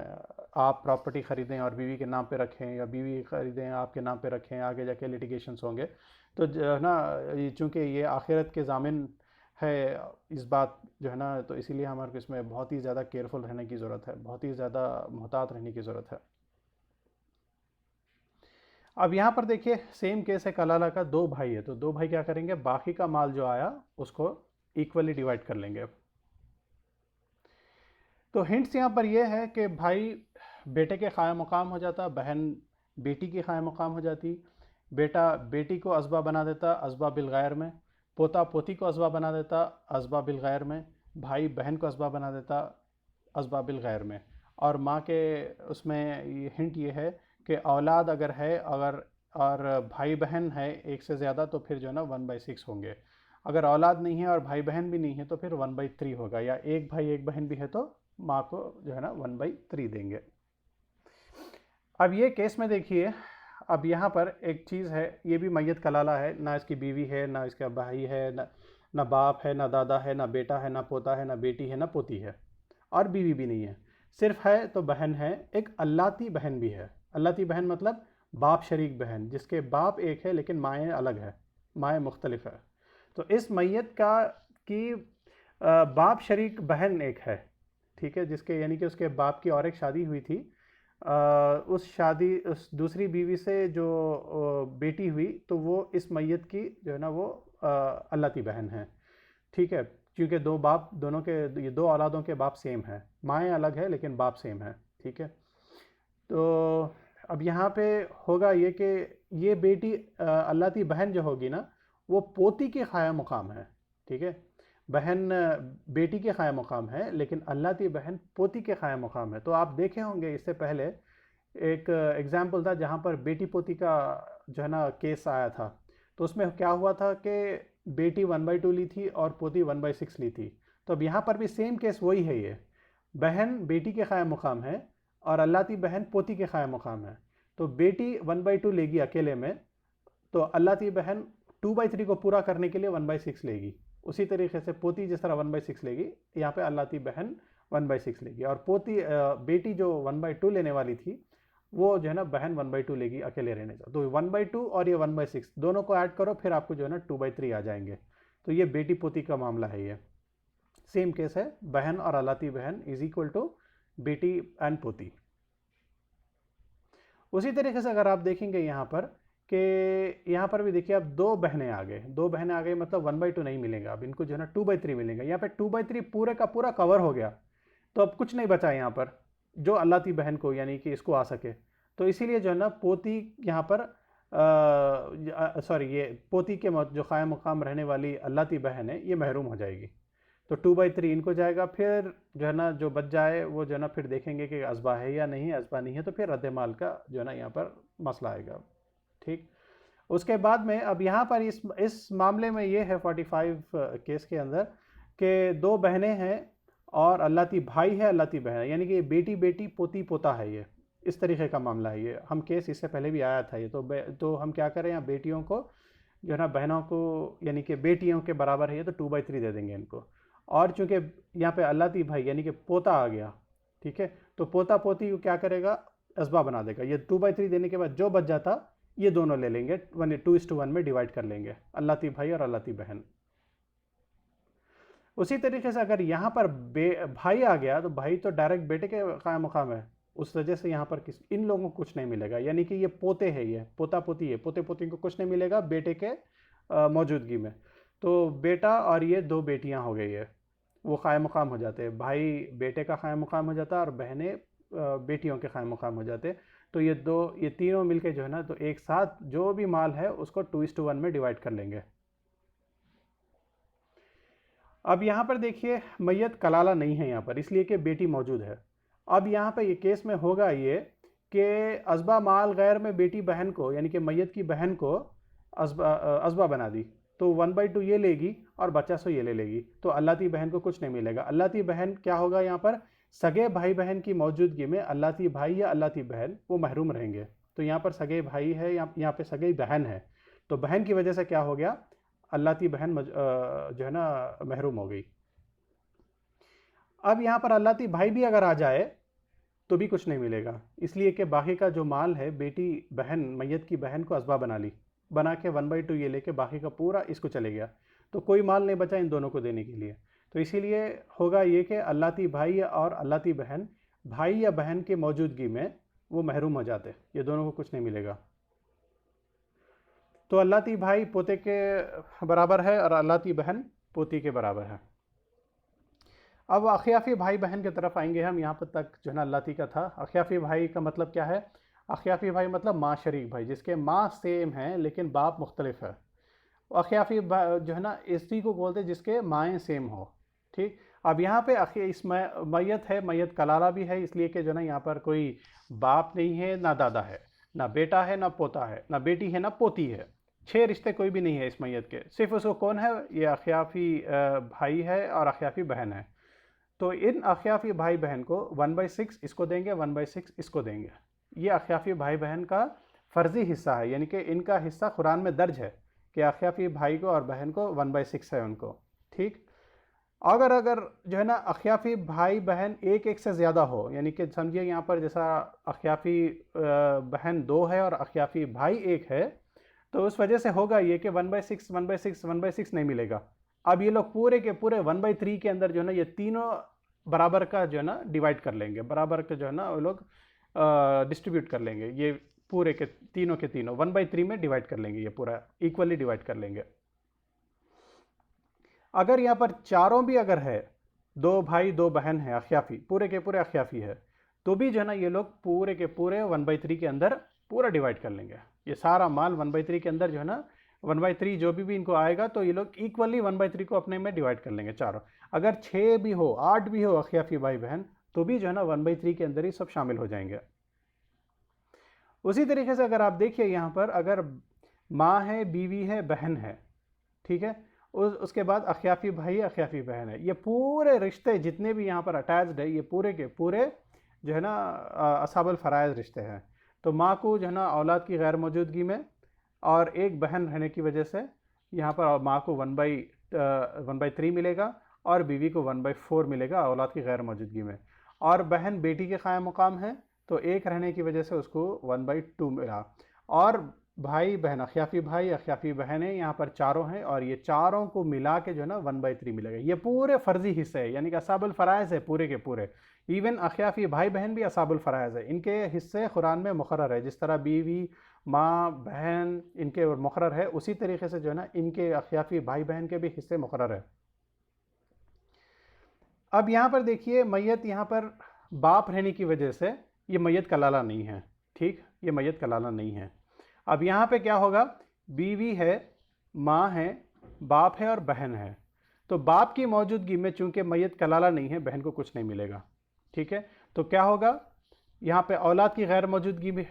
आप प्रॉपर्टी ख़रीदें और बीवी के नाम पे रखें या बीवी ख़रीदें आपके नाम पे रखें, आगे जाके लिटिगेशंस होंगे। तो जो है ना चूँकि ये आखिरत के ज़ामिन है इस बात जो है ना, तो इसीलिए हमारे को इसमें बहुत ही ज़्यादा केयरफुल रहने की ज़रूरत है, बहुत ही ज़्यादा मोहतात रहने की ज़रूरत है। अब यहाँ पर देखिए सेम केस है, कलाला का दो भाई है, तो दो भाई क्या करेंगे, बाकी का माल जो आया उसको इक्वली डिवाइड कर लेंगे। तो हिंट्स यहाँ पर यह है कि भाई बेटे के क़ायम मकाम हो जाता, बहन बेटी की क़ायम मकाम हो जाती, बेटा बेटी को अज़बा बना देता अज़बा बिलगैर में, पोता पोती को अज़बा बना देता अज़बा बिलगैर में, भाई बहन को अज़बा बना देता अज़बा बिलगैर में। और माँ के उसमें ये हिंट ये है कि औलाद अगर है अगर और भाई बहन है एक से ज़्यादा तो फिर जो है ना 1/6 होंगे। अगर औलाद नहीं है और भाई बहन भी नहीं है तो फिर 1/3 होगा, या एक भाई एक बहन भी है तो माँ को जो है ना 1/3 देंगे। अब ये केस में देखिए अब यहाँ पर एक चीज़ है, ये भी मैयत कलाला है, ना इसकी बीवी है, ना इसका भाई है, ना बाप है, ना दादा है, ना बेटा है, ना पोता है, ना बेटी है, ना पोती है, और बीवी भी नहीं है। सिर्फ है तो बहन है, एक अल्लाती बहन भी है। अल्लाती बहन मतलब बाप शरीक बहन, जिसके बाप एक है लेकिन माएँ अलग है, माएँ मुख्तलिफ है। तो इस मैयत का की बाप शरीक बहन एक है, ठीक है, जिसके यानी कि उसके बाप की और एक शादी हुई थी। उस दूसरी बीवी से जो बेटी हुई, तो वो इस मैयत की जो है ना वो अल्लाती बहन है, ठीक है, क्योंकि दो बाप, दोनों के, ये दो औलादों के बाप सेम है, माएँ अलग है लेकिन बाप सेम है, ठीक है। तो अब यहाँ पे होगा ये कि ये बेटी अल्लाती बहन जो होगी ना, वो पोती के ख़ाया मुक़ाम है, ठीक है। बहन बेटी के ख़ाया मुक़ाम है, लेकिन अल्लाती बहन पोती के ख़ाया मुक़ाम है। तो आप देखे होंगे इससे पहले एक एग्ज़ाम्पल था जहाँ पर बेटी पोती का जो है ना केस आया था। तो उसमें क्या हुआ था कि बेटी 1/2 ली थी और पोती 1/6 ली थी। तो अब यहाँ पर भी सेम केस वही है, ये बहन बेटी के ख़ाया मुक़ाम है और अल्लाती बहन पोती के ख़ाया मुक़ाम है। तो बेटी 1/2 लेगी अकेले में, तो अल्लाती बहन 2/3 को पूरा करने के लिए 1/6 लेगी। उसी तरीके से पोती जिस तरह 1/6 लेगी, यहाँ पे अल्लाती बहन 1/6 लेगी। और बेटी जो 1/2 लेने वाली थी, वो जो है ना बहन 1/2 लेगी अकेले रहने का। तो 1/2 और ये 1/6 दोनों को ऐड करो, फिर आपको जो है ना 2/3 आ जाएंगे। तो ये बेटी पोती का मामला है। ये सेम केस है, बहन और अल्लाती बहन इज इक्वल टू बेटी एंड पोती। उसी तरीके से अगर आप देखेंगे यहाँ पर कि यहाँ पर भी देखिए, अब दो बहनें आ गए, मतलब 1/2 नहीं मिलेगा, अब इनको जो है ना 2/3 मिलेगा। यहाँ पे 2/3 पूरे का पूरा कवर हो गया, तो अब कुछ नहीं बचा यहाँ पर जो अल्लाती बहन को यानी कि इसको आ सके। तो इसीलिए जो है ना पोती यहाँ पर ये पोती के जो क़ायम मुक़ाम रहने वाली अल्लाती बहन है, ये महरूम हो जाएगी। तो 2/3 इनको जाएगा, फिर जो है ना जो बच जाए वो जो है ना फिर देखेंगे कि असबा है या नहीं, असबा नहीं है तो फिर रद्द माल का जो है ना यहाँ पर मसला आएगा, ठीक। उसके बाद में अब यहाँ पर इस मामले में ये है 45 केस के अंदर कि दो बहनें हैं और अल्लाती भाई है, अल्लाती बहन है, यानी कि बेटी बेटी पोती पोता है। ये इस तरीके का मामला है। ये हम केस इससे पहले भी आया था ये। तो हम क्या करें, यहाँ बेटियों को जो है ना बहनों को यानी कि बेटियों के बराबर है ये, तो 2/3 दे देंगे इनको। और चूंकि यहाँ पे अल्लाती भाई यानी कि पोता आ गया, ठीक है, तो पोता पोती को क्या करेगा, असबा बना देगा। ये 2/3 देने के बाद जो बच जाता ये दोनों ले लेंगे, 2:1 में डिवाइड कर लेंगे, अल्लाती भाई और अल्लाती बहन। उसी तरीके से अगर यहाँ पर भाई आ गया, तो भाई तो डायरेक्ट बेटे के क़ायम मुक़ाम है, उस वजह से यहाँ पर इन लोगों को कुछ नहीं मिलेगा, यानी कि ये पोते हैं, ये पोता पोती है, पोते पोती को कुछ नहीं मिलेगा बेटे के मौजूदगी में। तो बेटा और ये दो बेटियाँ हो गई है, वो क़ायम मुक़ाम हो जाते हैं। भाई बेटे का क़ायम मुक़ाम हो जाता है और बहनें बेटियों के क़ायम मुक़ाम हो जाते। तो ये तीनों मिलके जो है ना, तो एक साथ जो भी माल है उसको 2:1 में डिवाइड कर लेंगे। अब यहाँ पर देखिए मैयत कलाला नहीं है यहाँ पर, इसलिए कि बेटी मौजूद है। अब यहाँ पे ये केस में होगा ये कि असबा माल गैर में बेटी बहन को यानी कि मैयत की बहन को असबा बना दी, तो 1/2 ये लेगी और बचा सो ये ले लेगी, तो अल्लाती बहन को कुछ नहीं मिलेगा। अल्लाती बहन क्या होगा, यहाँ पर सगे भाई बहन की मौजूदगी में अल्लाती भाई या अल्लाती बहन वो महरूम रहेंगे। तो यहाँ पर सगे भाई है, यहाँ पे सगे बहन है, तो बहन की वजह से क्या हो गया, अल्लाती बहन जो है ना महरूम हो गई। अब यहाँ पर अल्लाती भाई भी अगर आ जाए तो भी कुछ नहीं मिलेगा, इसलिए कि बाकी का जो माल है बेटी बहन मैयत की बहन को असबा बना के 1/2 ये लेके बाकी का पूरा इसको चले गया, तो कोई माल नहीं बचा इन दोनों को देने के लिए। तो इसीलिए होगा ये कि अल्लाती भाई और अल्लाती बहन भाई या बहन की मौजूदगी में वो महरूम हो जाते, ये दोनों को कुछ नहीं मिलेगा। तो अल्लाती भाई पोते के बराबर है और अल्लाती बहन पोती के बराबर है। अब अखियाफ़ी भाई बहन की तरफ आएंगे हम। यहाँ पर तक जो है ना अल्लाती का था। अखियाफ़ी भाई का मतलब क्या है, अखियाफ़ी भाई मतलब माँ शरीक भाई, जिसके माँ सेम है लेकिन बाप मुख्तलिफ है। अखियाफ़ी जो है ना इसी को बोलते हैं जिसके माएँ सेम हो, ठीक। अब यहाँ पे इस मैयत है, मैयत कलाला भी है, इसलिए कि जो ना यहाँ पर कोई बाप नहीं है, ना दादा है, ना बेटा है, ना पोता है, ना बेटी है, ना पोती है, 6 रिश्ते कोई भी नहीं है इस मैयत के। सिर्फ उसको कौन है, ये अखियाफ़ी भाई है और अखियाफ़ी बहन है। तो इन अखियाफ़ी भाई बहन को 1/6 इसको देंगे, 1/6 इसको देंगे। ये अखियाफ़ी भाई बहन का फ़र्ज़ी हिस्सा है, यानी कि इनका हिस्सा कुरान में दर्ज है कि अख्याफ़ी भाई को और बहन को 1/6 है उनको। ठीक, अगर अगर जो है ना अख्याफ़ी भाई बहन एक एक से ज़्यादा हो, यानी कि समझिए यहाँ पर जैसा अख्याफ़ी बहन 2 है और अख्याफ़ी भाई 1 है, तो उस वजह से होगा ये कि 1/6 1/6 1/6 नहीं मिलेगा। अब ये लोग पूरे के पूरे 1/3 के अंदर जो है ना ये तीनों बराबर का जो है ना डिवाइड कर लेंगे, बराबर का जो है ना वो लोग डिस्ट्रीब्यूट कर लेंगे, ये पूरे के तीनों 1/3 में डिवाइड कर लेंगे, ये पूरा इक्वली डिवाइड कर लेंगे। अगर यहाँ पर चारों भी अगर है, 2 भाई 2 बहन है अख्याफ़ी, पूरे के पूरे अख्याफ़ी है, तो भी जो है ना ये लोग पूरे के पूरे 1/3 के अंदर पूरा डिवाइड कर लेंगे। ये सारा माल 1/3 के अंदर जो है ना 1/3 जो भी इनको आएगा तो ये लोग इक्वली 1/3 को अपने में डिवाइड कर लेंगे चारों। अगर 6 भी हो 8 भी हो अख्याफ़ी भाई बहन, तो भी जो है ना 1/3 के अंदर ही सब शामिल हो जाएंगे। उसी तरीके से अगर आप देखिए यहाँ पर अगर माँ है, बीवी है, बहन है, ठीक है, उसके बाद अख्याफ़ी भाई अख्याफ़ी बहन है, ये पूरे रिश्ते जितने भी यहाँ पर अटैच्ड है ये पूरे के पूरे जो है ना असाबुल फ़राइज़ रिश्ते हैं। तो माँ को जो है ना औलाद की गैर मौजूदगी में और एक बहन रहने की वजह से यहाँ पर माँ को 1/3 मिलेगा और बीवी को 1/4 मिलेगा औलाद की गैर मौजूदगी में। और बहन बेटी के क़ायम मुक़ाम है तो एक रहने की वजह से उसको 1/2 मिला। और भाई बहन अख्याफ़ी बहनें यहाँ पर चारों हैं और ये चारों को मिला के जो है ना 1/3 मिलेगा। ये पूरे फ़र्ज़ी हिस्से हैं, यानी कि असाबुल फ़राइज़ है पूरे के पूरे। इवन अख्याफ़ी भाई बहन भी असाबुल फ़राइज़ है, इनके हिस्से कुरान में मुक़र्रर है। जिस तरह बीवी माँ बहन इनके मुक़र्रर है, उसी तरीके से जो है ना इनके अख्याफ़ी भाई बहन के भी हिस्से मुक़र्रर है। अब यहाँ पर देखिए मैयत यहाँ पर बाप रहने की वजह से ये मैयत कलाला नहीं है। ठीक, ये मैयत कलाला नहीं है। अब यहाँ पे क्या होगा, बीवी है, माँ है, बाप है और बहन है। तो बाप की मौजूदगी में चूंकि मैयत कलाला नहीं है, बहन को कुछ नहीं मिलेगा। ठीक है, तो क्या होगा, यहाँ पे औलाद की गैर मौजूदगी में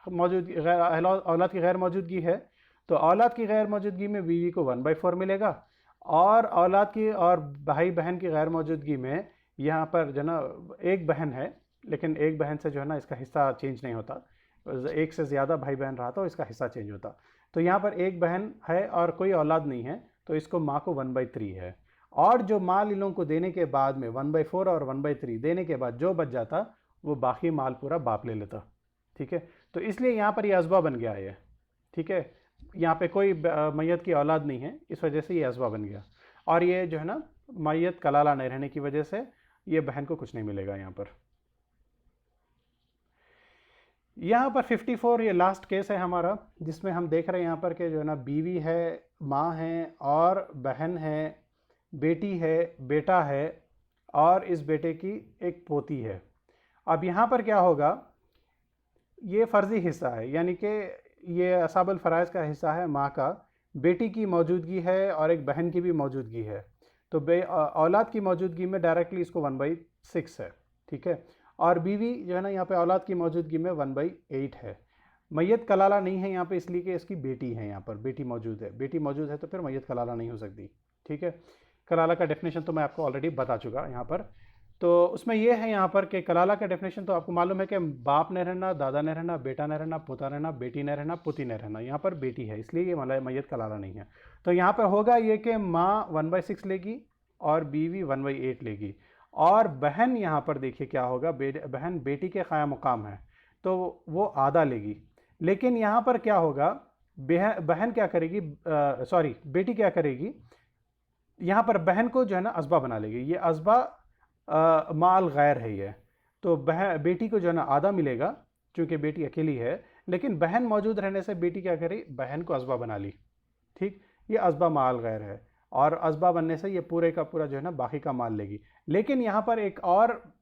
औलाद की गैर मौजूदगी है, तो औलाद की गैर मौजूदगी में बीवी को 1/4 मिलेगा और औलाद की और भाई बहन की गैर मौजूदगी में यहाँ पर जो ना एक बहन है, लेकिन एक बहन से जो है ना इसका हिस्सा चेंज नहीं होता, एक से ज़्यादा भाई बहन रहा तो इसका हिस्सा चेंज होता। तो यहाँ पर एक बहन है और कोई औलाद नहीं है, तो इसको माँ को 1/3 है। और जो माल इन लोगों को देने के बाद में 1/4 और 1/3 देने के बाद जो बच जाता वो बाकी माल पूरा बाप ले लेता। ठीक है, तो इसलिए यहाँ पर ये अज़बा बन गया है। ठीक है, यहाँ पे कोई मैयत की औलाद नहीं है, इस वजह से ये अज़बा बन गया। और ये जो है ना मैयत कलाला नहीं रहने की वजह से ये बहन को कुछ नहीं मिलेगा। यहाँ पर 54 ये लास्ट केस है हमारा, जिसमें हम देख रहे हैं यहाँ पर कि जो है ना बीवी है, माँ है और बहन है, बेटी है, बेटा है और इस बेटे की एक पोती है। अब यहाँ पर क्या होगा, ये फ़र्ज़ी हिस्सा है, यानी कि ये असाबुल फ़राइज़ का हिस्सा है माँ का, बेटी की मौजूदगी है और एक बहन की भी मौजूदगी है, तो औलाद की मौजूदगी में डायरेक्टली इसको 1/6 है। ठीक है, और बीवी जो है ना यहाँ पे औलाद की मौजूदगी में 1/8 है। मैयत कलाला नहीं है यहाँ पे इसलिए कि इसकी बेटी है, यहाँ पर बेटी मौजूद है, बेटी मौजूद है तो फिर मैयत कलाला नहीं हो सकती। ठीक है, कलाला का डेफिनेशन तो मैं आपको ऑलरेडी बता चुका यहाँ पर। तो उसमें यह है यहाँ पर कि कलाला का डेफिनेशन तो आपको मालूम है कि बाप ने रहना, दादा ने रहना, बेटा ने रहना, पोता रहना, बेटी ने रहना, पुती ने रहना। यहाँ पर बेटी है इसलिए ये मैयत कलाला नहीं है। तो यहाँ पर होगा ये कि माँ 1/6 लेगी और बीवी 1/8 लेगी। और बहन यहाँ पर देखिए क्या होगा, बहन बेटी के क़ायम मुक़ाम है तो वो आधा लेगी। लेकिन यहाँ पर क्या होगा, बहन क्या करेगी, सॉरी बेटी क्या करेगी, यहाँ पर बहन को जो है ना अज़बा बना लेगी। ये अज़बा माल गैर है ये, तो बेटी को जो है ना आधा मिलेगा चूँकि बेटी अकेली है, लेकिन बहन मौजूद रहने से बेटी क्या करी, बहन को अज़बा बना ली। ठीक, ये अज़बा माल गैर है और अज़बा बनने से ये पूरे का पूरा जो है ना बाकी का माल लेगी। लेकिन यहाँ पर एक और,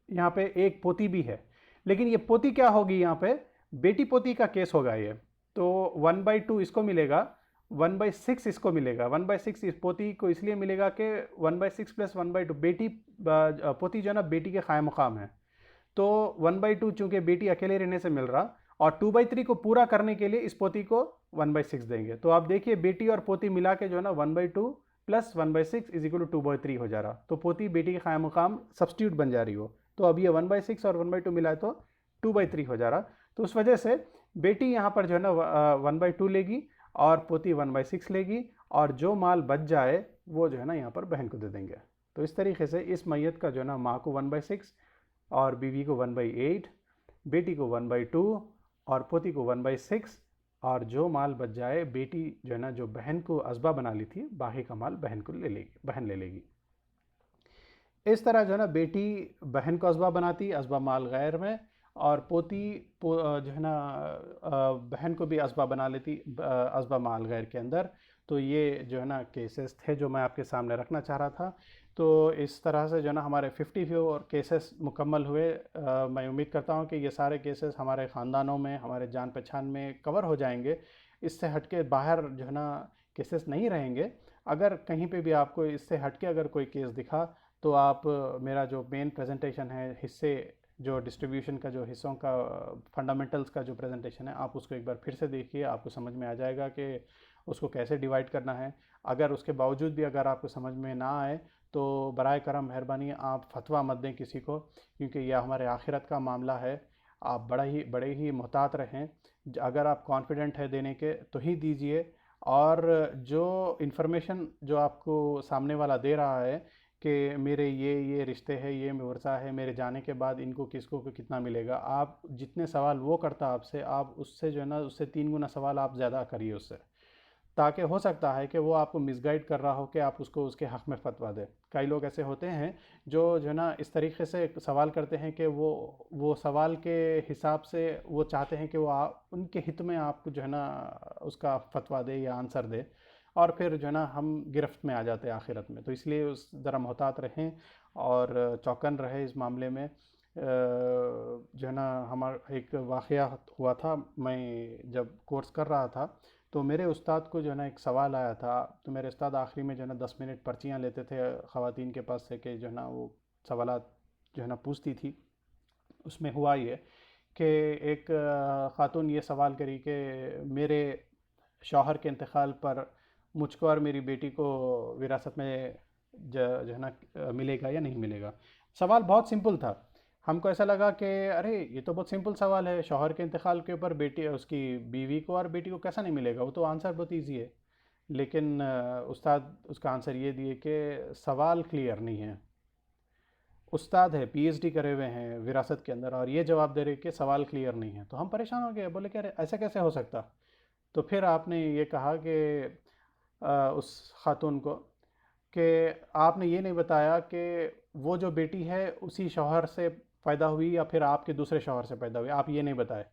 यहाँ पे एक पोती भी है, लेकिन ये पोती क्या होगी, यहाँ पे बेटी पोती का केस होगा ये। तो 1/2 इसको मिलेगा, 1/6 इसको मिलेगा। 1/6 इस पोती को इसलिए मिलेगा कि 1/6 + 1/2 बेटी पोती जो है ना बेटी के क़ायम मुक़ाम है, तो 1/2 चूँकि बेटी अकेले रहने से मिल रहा और 2/3 को पूरा करने के लिए इस पोती को 1/6 देंगे। तो आप देखिए बेटी और पोती मिला के जो है ना 1/2 + 1/6 = 2/3 हो जा रहा। तो पोती बेटी के क़ायम मुक़ाम सब्स्टिट्यूट बन जा रही हो, तो अब ये 1/6 और 1/2 मिला है तो 2/3 हो जा रहा। तो उस वजह से बेटी यहाँ पर जो है ना 1/2 लेगी और पोती 1/6 लेगी, और जो माल बच जाए वो जो है ना यहाँ पर बहन को दे देंगे। तो इस तरीके से इस मैयत का जो है ना माँ को 1/6 और बीवी को 1/8, बेटी को 1/2 और पोती को 1/6, और जो माल बच जाए बेटी जो है ना जो बहन को असबा बना ली थी, बाकी का माल बहन को ले लेगी, बहन ले लेगी। इस तरह जो है ना बेटी बहन को असबा बनाती, असबा माल गैर में, और पोती जो है ना बहन को भी असबा बना लेती असबा माल गैर के अंदर। तो ये जो है ना केसेस थे जो मैं आपके सामने रखना चाह रहा था। तो इस तरह से जो है ना हमारे 54 केसेस मुकम्मल हुए। मैं उम्मीद करता हूँ कि ये सारे केसेस हमारे ख़ानदानों में, हमारे जान पहचान में कवर हो जाएंगे। इससे हटके बाहर जो है ना केसेस नहीं रहेंगे। अगर कहीं पे भी आपको इससे हटके अगर कोई केस दिखा तो आप मेरा जो मेन प्रेजेंटेशन है, हिस्से जो डिस्ट्रीब्यूशन का, जो हिस्सों का फंडामेंटल्स का जो प्रेजेंटेशन है, आप उसको एक बार फिर से देखिए, आपको समझ में आ जाएगा कि उसको कैसे डिवाइड करना है। अगर उसके बावजूद भी अगर आपको समझ में ना आए तो बराए करम मेहरबानी आप फतवा मत दें किसी को, क्योंकि यह हमारे आखिरत का मामला है। आप बड़े ही मोहतात रहें। अगर आप कॉन्फिडेंट है देने के तो ही दीजिए, और जो इन्फॉर्मेशन जो आपको सामने वाला दे रहा है कि मेरे ये रिश्ते हैं, ये वर्सा है, मेरे जाने के बाद इनको किसको को कितना मिलेगा, आप जितने सवाल वो करता आपसे, आप उससे जो है ना उससे 3 गुना सवाल आप ज़्यादा करिए उससे, ताकि हो सकता है कि वो आपको मिसगाइड कर रहा हो कि आप उसको उसके हक़ में फतवा दें। कई लोग ऐसे होते हैं जो है ना इस तरीके से सवाल करते हैं कि वो सवाल के हिसाब से वो चाहते हैं कि वो उनके हित में आप जो है ना उसका फतवा दे या आंसर दे, और फिर जो है ना हम गिरफ्त में आ जाते हैं आखिरत में। तो इसलिए उस ज़रा मोहतात रहें और चौकन रहे इस मामले में। जो है ना हमारा एक वाक़या हुआ था, मैं जब कोर्स कर रहा था तो मेरे उस्ताद को जो है ना एक सवाल आया था। तो मेरे उस्ताद आखिरी में जो है ना 10 मिनट पर्चियाँ लेते थे ख़वातीन के पास से, कि जो है ना वो सवालात जो है ना पूछती थी। उसमें हुआ ये कि एक ख़ातून ये सवाल करी कि मेरे शौहर के इंतकाल पर मुझको और मेरी बेटी को विरासत में जो है ना मिलेगा या नहीं मिलेगा। सवाल बहुत सिंपल था। हमको ऐसा लगा कि अरे ये तो बहुत सिंपल सवाल है, शौहर के इंतकाल के ऊपर बेटी उसकी बीवी को और बेटी को कैसा नहीं मिलेगा, वो तो आंसर बहुत ईजी है। लेकिन उस्ताद उसका आंसर ये दिए कि सवाल क्लियर नहीं है। उस्ताद है, पीएचडी करे हुए हैं विरासत के अंदर, और ये जवाब दे रहे कि सवाल क्लियर नहीं है। तो हम परेशान हो गए, बोले कि अरे ऐसा कैसे हो सकता। तो फिर आपने ये कहा कि उस खातून को कि आपने ये नहीं बताया कि वो जो बेटी है उसी शौहर से पैदा हुई या फिर आपके दूसरे शौहर से पैदा हुई, आप ये नहीं बताए।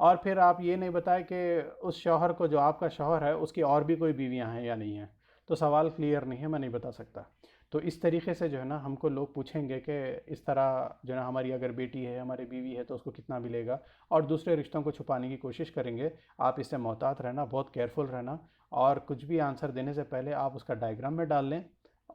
और फिर आप ये नहीं बताए कि उस शौहर को, जो आपका शौहर है, उसकी और भी कोई बीवियां हैं या नहीं हैं। तो सवाल क्लियर नहीं है, मैं नहीं बता सकता। तो इस तरीके से जो है ना हमको लोग पूछेंगे कि इस तरह जो है ना हमारी अगर बेटी है, हमारी बीवी है, तो उसको कितना मिलेगा, और दूसरे रिश्तों को छुपाने की कोशिश करेंगे। आप इससे मोहतात रहना, बहुत केयरफुल रहना, और कुछ भी आंसर देने से पहले आप उसका डायग्राम में डाल लें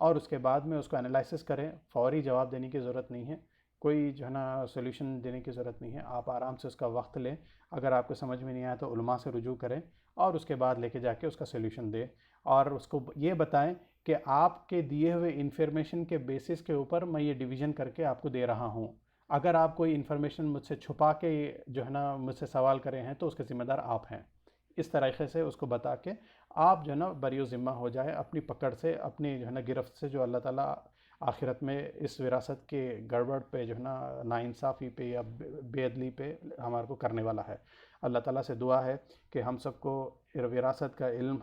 और उसके बाद में उसको एनालिसिस करें। फ़ौरी जवाब देने की ज़रूरत नहीं है, कोई जो है ना सोल्यूशन देने की ज़रूरत नहीं है। आप आराम से उसका वक्त लें। अगर आपको समझ में नहीं आया तो उलमा से रुजू करें और उसके बाद लेके जाके उसका सोल्यूशन दें, और उसको ये बताएं कि आपके दिए हुए इंफॉर्मेशन के बेसिस के ऊपर मैं ये डिवीज़न करके आपको दे रहा हूँ। अगर आप कोई इन्फॉर्मेशन मुझसे छुपा के जो है ना मुझसे सवाल करे हैं तो उसके ज़िम्मेदार आप हैं। इस तरीके से उसको बता के आप जो है ना बरी ज़िम्मा हो जाए अपनी पकड़ से, अपनी जो है ना गिरफ्त से, जो अल्लाह ताला आखिरत में इस विरासत के गड़बड़ पे जो है ना नाइंसाफ़ी पे या बेअदली पे हमारे को करने वाला है। अल्लाह ताला से दुआ है कि हम सबको विरासत का इल्म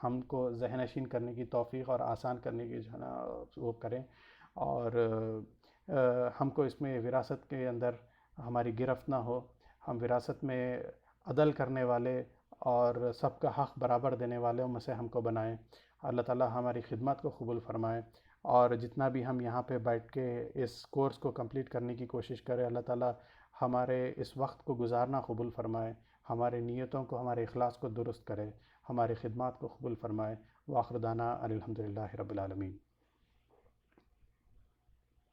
हमको ज़हन नशीन करने की तौफ़ीक़ और आसान करने की जो है ना वो करें, और हमको इसमें विरासत के अंदर हमारी गिरफ्त ना हो। हम विरासत में अदल करने वाले और सबका हक़ बराबर देने वालों में से हमको बनाएं। अल्लाह ताला हमारी खिदमत को कबूल फ़रमाए, और जितना भी हम यहाँ पे बैठ के इस कोर्स को कंप्लीट करने की कोशिश करें, अल्लाह ताला हमारे इस वक्त को गुजारना कबूल फ़रमाए, हमारे नीयतों को, हमारे इखलास को दुरुस्त करे, हमारी खिदमत को कबूल फ़रमाए। व आखिर दाना अनिल हम्दुलिल्लाहि रब्बिल आलमीन।